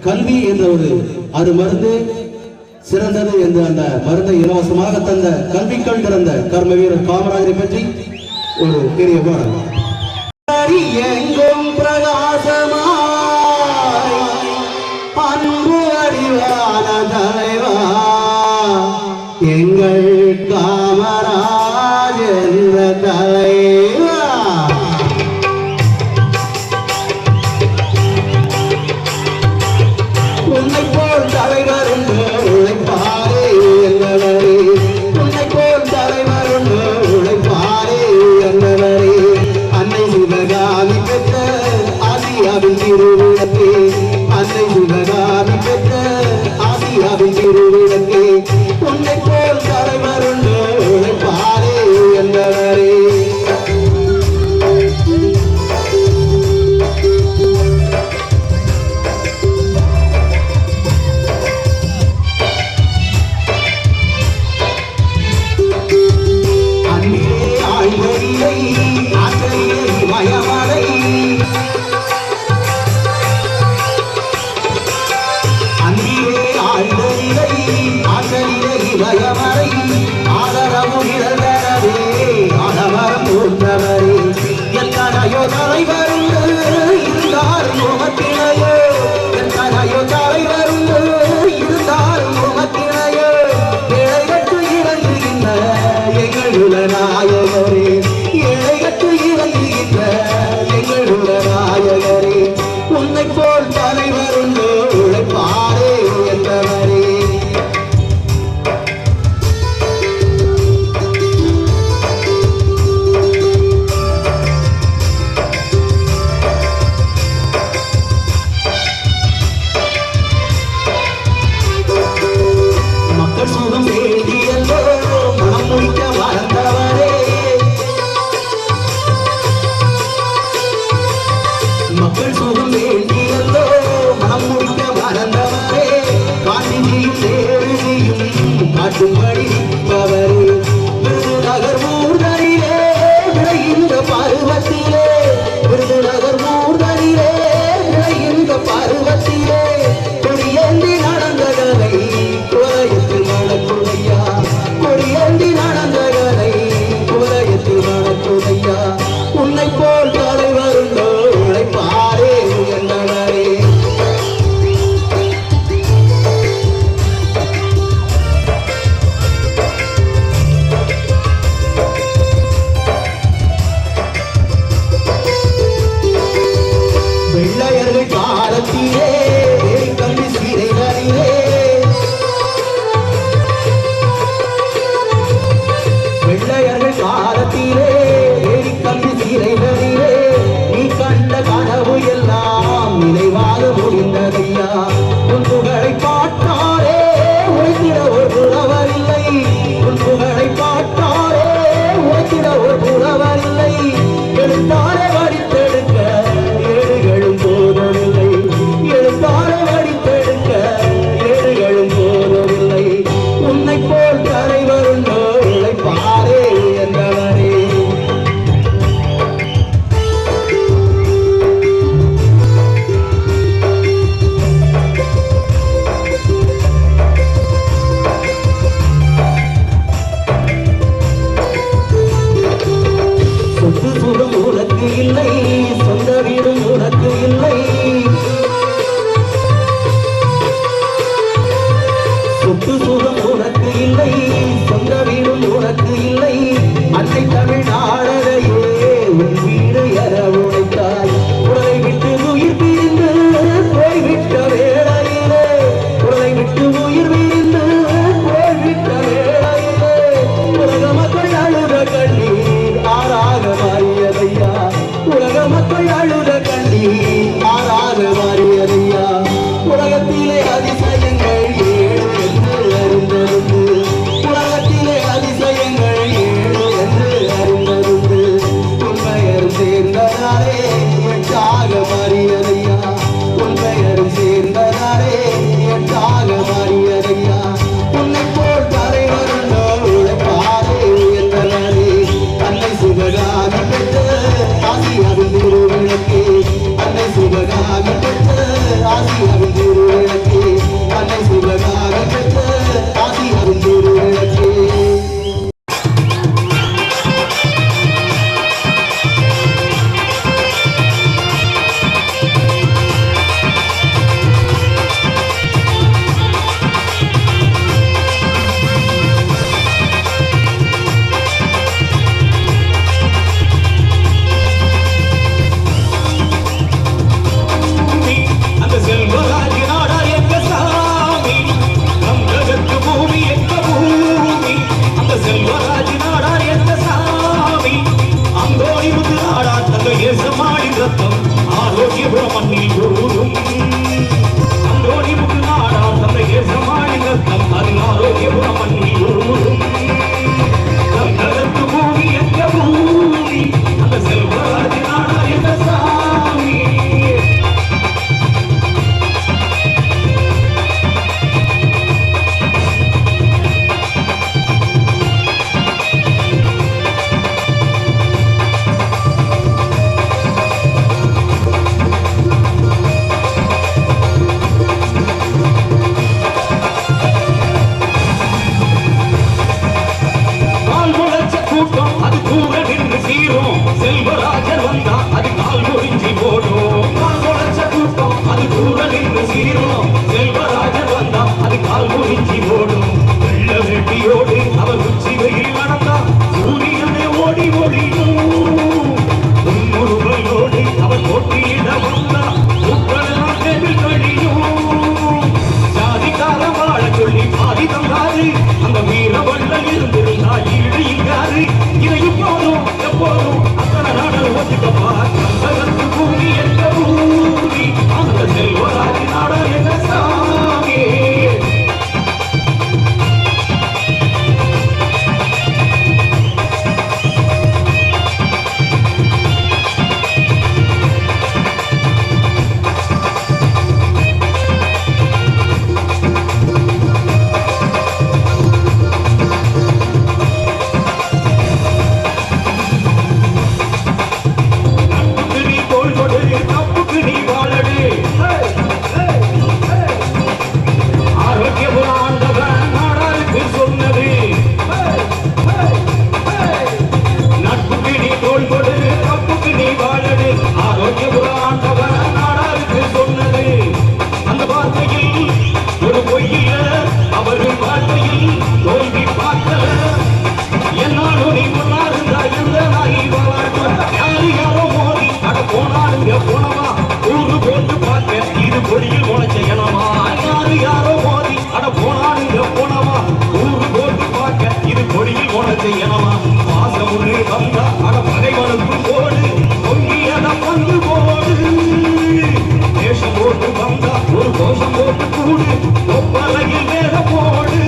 கல்வி என்ற ஒரு அது மருந்து சிறந்தது என்று அந்த மருந்தை இலவசமாக தந்த கல்விக்கள் திறந்த கர்ம வீரர் காமராஜரை பற்றி ஒரு பெரிய பாடல். எங்கும் பிரகாசமாய் அன்பு அறிவான தலைவா எங்கள் காமராஜ் என்ற தலைவா உன்னை போல் தலைவர் உழைப்பாரே என்னவரே உன்னை போல் தலைவர் உழைப்பாரே என்னவரே அன்னை சிவகாமி பெற்ற ஆசியாவின் திருவிளக்கே அன்னை சிவகாமி பெற்ற ஆசியாவின் திருவிளக்கே உன்னை போல் தலைவர் உழைப்பாரே என்னவரே கொடியில் போட செய்யணுமா மாசம் ஒன்று வந்தா அட பகைவனுக்கு போடு பொங்கியத பங்கு போடு தேசம் போட்டு வந்தா ஒரு கோஷம் போட்டு கூடு ஒப்பலையில் வேற போடு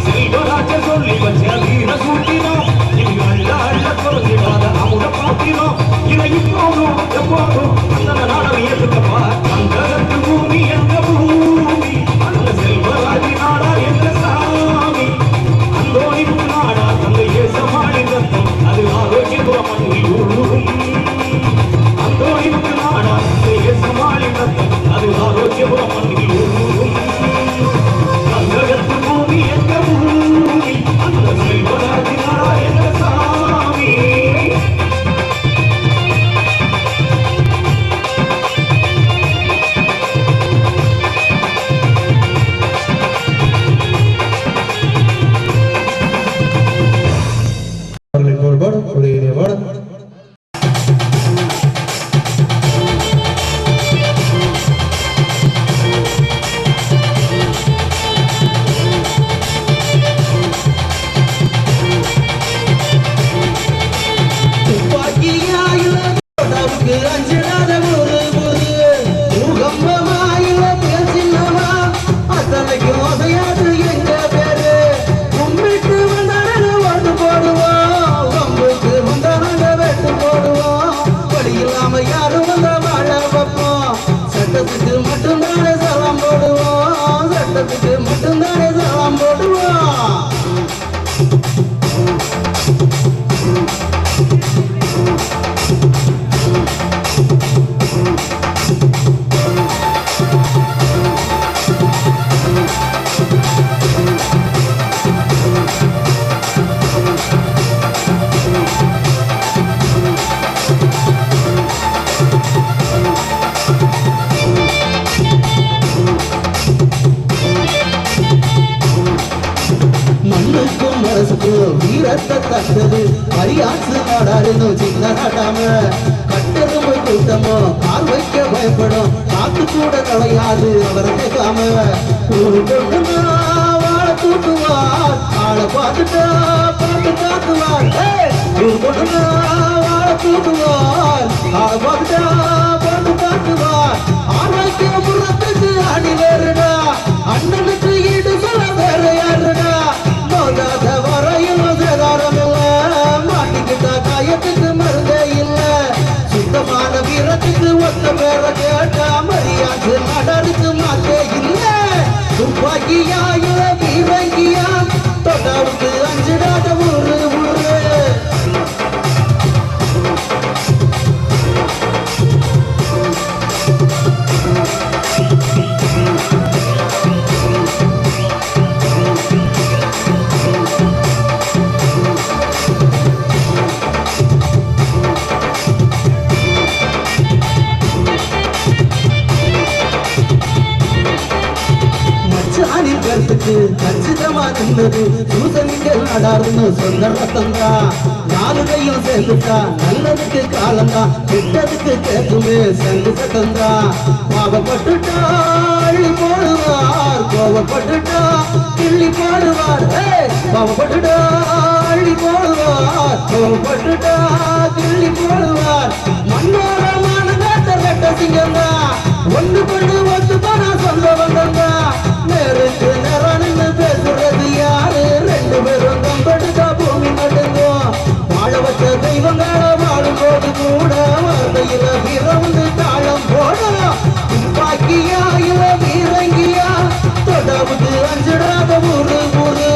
செல்வராஜ சொல்லி வச்ச வீர சூட்டினோம் இங்கு அள்ள அள்ள குறைஞ்சிடாத அமுத பாத்தினோம் இதை இப்போதும் எப்போதும் அந்த நாடகம் ஏற்றுக்கப்பா அந்த பூமி எந்த பூமி அந்த செல்வராஜி நாடா எந்த சாமி அந்தோணி நாடா அந்த ஏசமாடி தத்தம் அது ஆரோக்கியபுரம் மண்ணில் ஊரும் அந்தோணி நாடா அந்த ஏசமாடி தத்தம் அது ஆரோக்கியபுரம் மண்ணில் ஊரும் அந்த பூமி எந்த பூமி அந்த செல்வராஜி நாடா எந்த சாமி வீரத்தை தட்டது அரியாசு நாடாருன்னு சின்ன நாட்டாம கட்டது போய் கூட்டமோ கால் வைக்க பயப்படும் காத்து கூட கிடையாது அவரை கேட்காம ஒரு பொண்ணு வாழ தூக்குவார் ஆளை பார்த்துட்டா பார்த்து காத்துவார் ஒரு பொண்ணு வாழ தூக்குவார் ஆளை பார்த்துட்டா பார்த்து காத்துவார் ஆரோக்கிய புறத்துக்கு அடி வேறுடா அண்ணனுக்கு ஈடு சொல்ல வேற யாருடா போகாத வரையும் சேதாரம் இல்ல மாட்டிக்கிட்ட காயத்துக்கு மருந்தே இல்ல சுத்தமான வீரத்துக்கு ஒத்த பேர கேட்டா மரியாதை நடருக்கு மாத்தே இல்ல துப்பாக்கியா இல்ல வீரங்கியா தொட்டாவுக்கு அஞ்சிடாத ஊரு ஊரு கச்சிதமா நின்னது சூசனிகள் நடாருன்னு சொந்த ரத்தந்தா நாலு கையும் சேர்ந்துட்டா நல்லதுக்கு காலந்தா கெட்டதுக்கு கேட்குமே சென்று சத்தந்தா பாவப்பட்டுட்டா அள்ளி போடுவார் கோவப்பட்டுட்டா கிள்ளி போடுவார் பாவப்பட்டுட்டா அள்ளி போடுவார் கோவப்பட்டுட்டா கிள்ளி போடுவார் மண்ணோட மானகாட்ட ரெட்ட சிங்கந்தா ஒன்று கொண்டு ஒத்து போனா சொந்த வந்தா நேருக்கு நேரான்னு பேசுறது யாரு ரெண்டு பேரும் கம்பெடுத்தா பூமி நடுங்கும் வாழ வச்ச தெய்வங்கள வாழும் போது கூட வார்த்தையில வீரந்து தாளம் போடும் துப்பாக்கியா இல வீரங்கியா தொடவுக்கு அஞ்சிடாத ஊரு ஊரு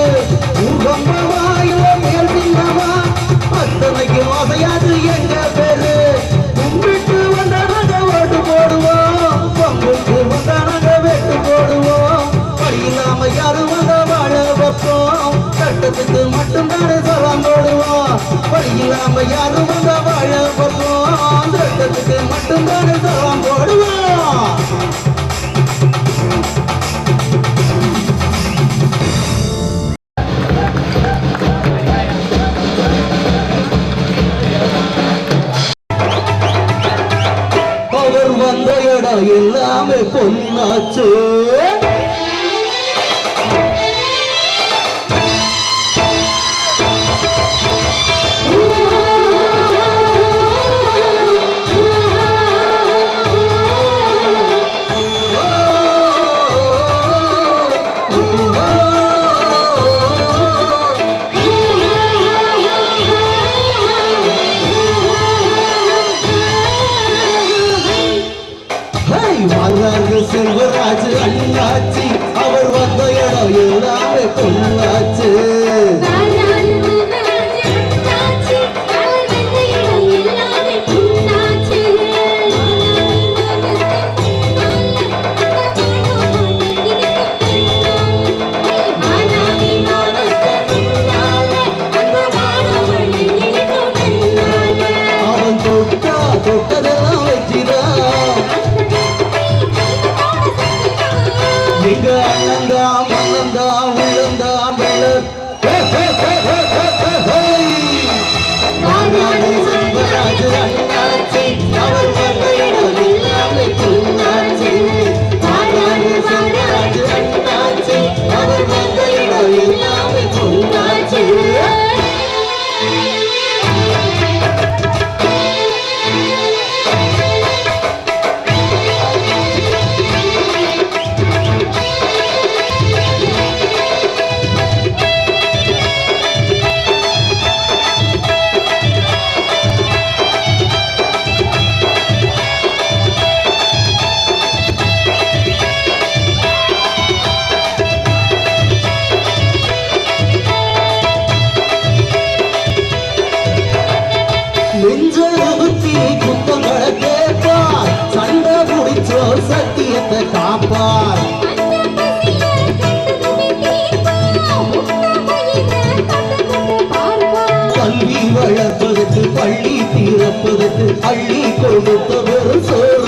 ஊகம்பவா இல மேல் சின்னவா அத்தனைக்கு மோசையாது எங்க பேரு கும்பிட்டு வந்தானாங்க ஓட்டு போடுவோம் பங்குக்கு வந்தானாங்க வெட்டு போடுவோம் இல்லாம யாரும் வந்த வாழ வைப்போம் சட்டத்துக்கு மட்டும்தானே சலாம் போடுவோம் வழி இல்லாம யாரும் வந்த வாழ வைப்போம் சட்டத்துக்கு மட்டும்தானே சலாம் போடுவோம் அவர் வந்த இடம் எல்லாமே பொன்னாச்சு செல்வராஜ் அண்ணாச்சி அவர் வந்த இடம் எல்லாமே பொண்ணாச்சு அவன் தொட்டதெல்லாம் வச்சிதான் எங்க அண்ணந்தா மன்னந்தா உள்ளந்தா வெள்ளர் செல்வராஜ் அண்ணாச்சி அவர் வந்த இடம் எல்லாமே பொண்ணாச்சு செல்வராஜ் அண்ணாச்சி அவர் வந்த இடம் எல்லாமே பொண்ணாச்சு நெஞ்சழுத்தி குத்தங்களை கேட்பார் சண்டை முடிச்சோ சத்தியத்தை காப்பார் கல்வி வளர்ப்பதற்கு பள்ளி தீரப்பதற்கு அள்ளி கொடுத்த ஒரு சோழ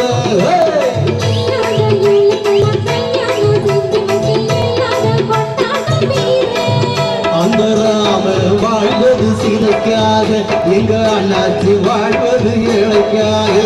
அந்த ராம வாழ்வது சிலைக்காக எங்க அண்ணாச்சி வாழ்வது ஏழைக்காக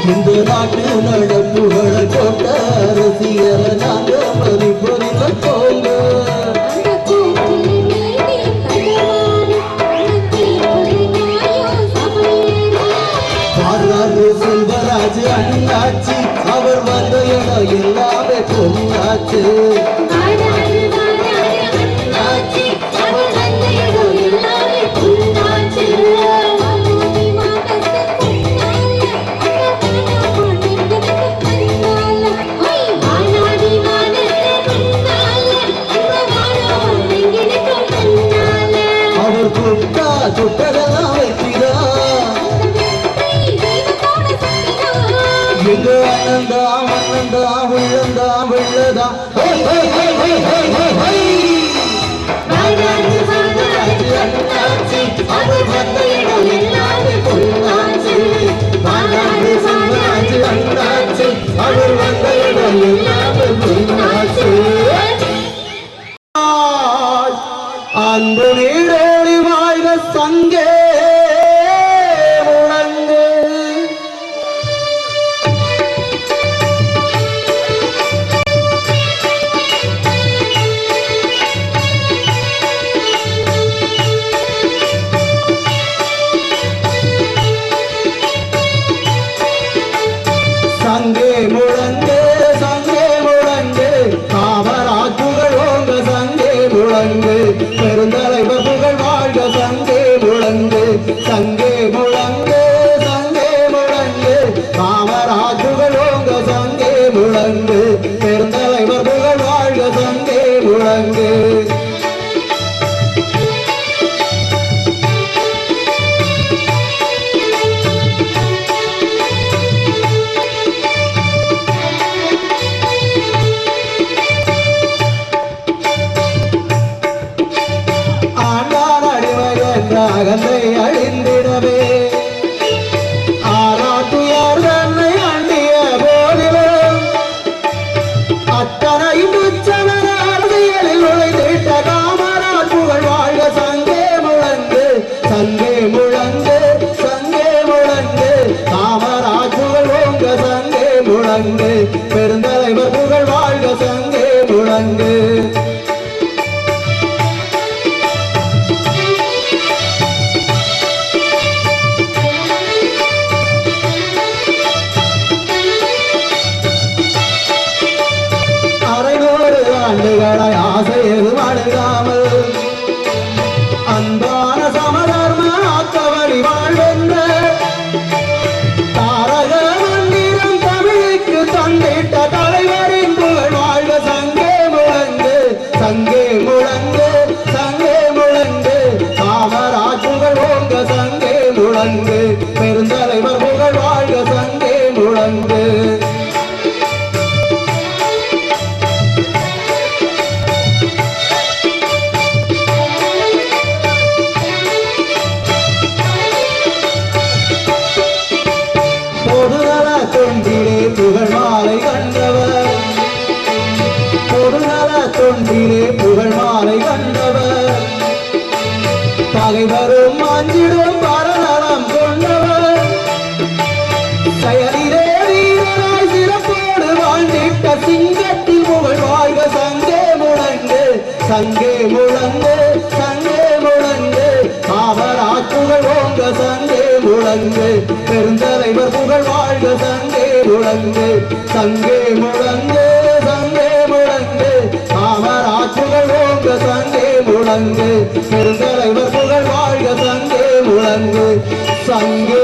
இந்த நாட்டு நடப்புகளை கொண்ட ரசிகர நாங்க மதிப்பொறில போங்க செல்வராஜ் அண்ணாச்சி அவர் வந்த இடம் எல்லாமே பொண்ணாச்சு தொட்டதெல்லாம் வைக்கிறார் எங்க அண்ணந்தா மன்னந்தா உள்ளந்தா வெள்ளதா அவர் வந்த இடம் எல்லாமே பொண்ணாச்சு அண்ணாச்சி அவர் வந்த இடம் எல்லாமே பொண்ணாச்சு அந்த நீடோடி வாழ்க சங்கே முழங்கு முழங்கு பெருந்தலைவர் புகழ் வாழ்க சங்கே முழங்கு ஆண்டுகளாய் ஆசை எதுவும் அணுகாமல் அன்பான சமதர்ம ஆக்கவழி வாழ்வென்ற தாரக மந்திரம் தமிழுக்கு தந்திட்ட தலைவரின் புகழ் வாழ்க சங்கே முழங்கு சங்கே முழங்கு சங்கே முழங்கு காமராஜ் புகழ் ஓங்க சங்கே முழங்கு பெருந்தலைவர் புகழ் வாழ்க சங்கே முழங்கு தொண்டிலே புகழ் மாலை கண்டவர் பொருநல தொண்டிலே புகழ் மாலை கண்டவர் பகைவரும் அஞ்சிடும் பரநலம் கொண்டவர் செயலிலே வீரராய் சிறப்போடு வாழ்ந்திட்ட சிங்கத்தில் புகழ் வாழ்க சங்கே முழங்கு சங்கே முழங்கு சங்கே முழங்கு காமராஜ் புகழ் ஓங்க சங்கே முழங்கு பெருந்தலைவர் புகழ் வாழ்க சங்கே முழங்கு சங்கே முழங்கு சங்கே முழங்கு காமராஜ் புகழ் ஓங்க சங்கே முழங்கு பெருந்தலைவர் புகழ் வாழ்க சங்கே முழங்கு சங்கே